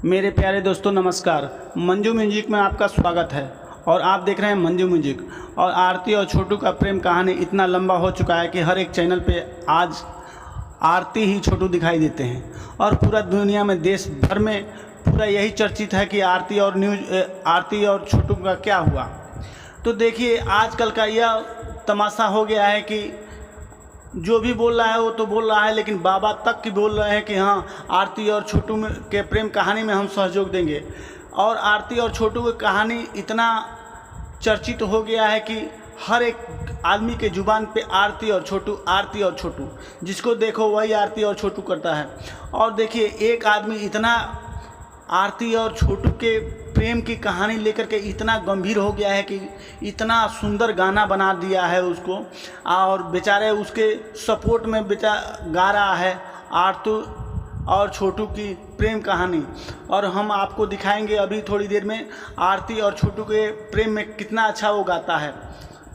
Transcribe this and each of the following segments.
मेरे प्यारे दोस्तों नमस्कार। मंजू म्यूजिक में आपका स्वागत है और आप देख रहे हैं मंजू म्यूजिक। और आरती और छोटू का प्रेम कहानी इतना लंबा हो चुका है कि हर एक चैनल पे आज आरती ही छोटू दिखाई देते हैं और पूरा दुनिया में देश भर में पूरा यही चर्चित है कि आरती और छोटू का क्या हुआ। तो देखिए आजकल का यह तमाशा हो गया है कि जो भी बोल रहा है वो तो बोल रहा है, लेकिन बाबा तक की बोल रहे हैं कि हाँ आरती और छोटू के प्रेम कहानी में हम सहयोग देंगे। और आरती और छोटू की कहानी इतना चर्चित हो गया है कि हर एक आदमी के ज़ुबान पे आरती और छोटू, जिसको देखो वही आरती और छोटू करता है। और देखिए एक आदमी इतना आरती और छोटू के प्रेम की कहानी लेकर के इतना गंभीर हो गया है कि इतना सुंदर गाना बना दिया है उसको, और बेचारे उसके सपोर्ट में गा रहा है आरती और छोटू की प्रेम कहानी। और हम आपको दिखाएंगे अभी थोड़ी देर में आरती और छोटू के प्रेम में कितना अच्छा वो गाता है।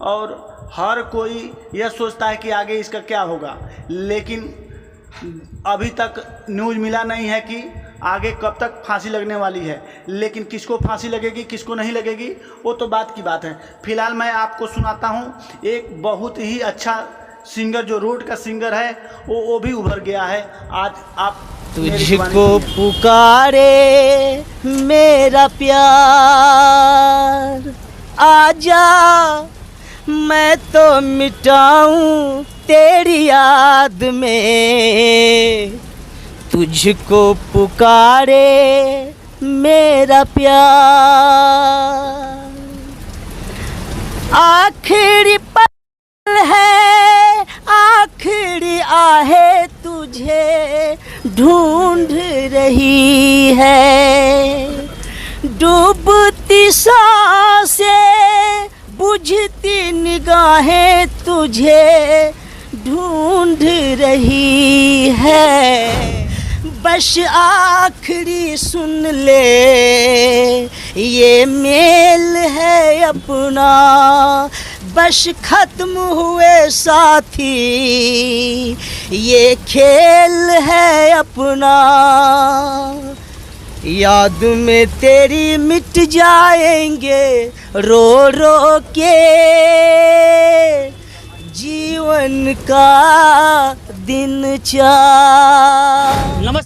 और हर कोई यह सोचता है कि आगे इसका क्या होगा, लेकिन अभी तक न्यूज़ मिला नहीं है कि आगे कब तक फांसी लगने वाली है। लेकिन किसको फांसी लगेगी किसको नहीं लगेगी वो तो बात की बात है। फिलहाल मैं आपको सुनाता हूँ एक बहुत ही अच्छा सिंगर जो रोड का सिंगर है वो भी उभर गया है। आज आप तुझको पुकारे मेरा प्यार, आजा मैं तो मिटाऊं तेरी याद में। तुझको पुकारे मेरा प्यार, आखिरी पल है आखिरी आहे तुझे ढूंढ रही है। डूबती सांसें बुझती निगाहें तुझे ढूंढ रही है। बस आखिरी सुन ले ये मेल है अपना, बस खत्म हुए साथी ये खेल है अपना। याद में तेरी मिट जाएंगे रो रो के जीवन का दिन चार।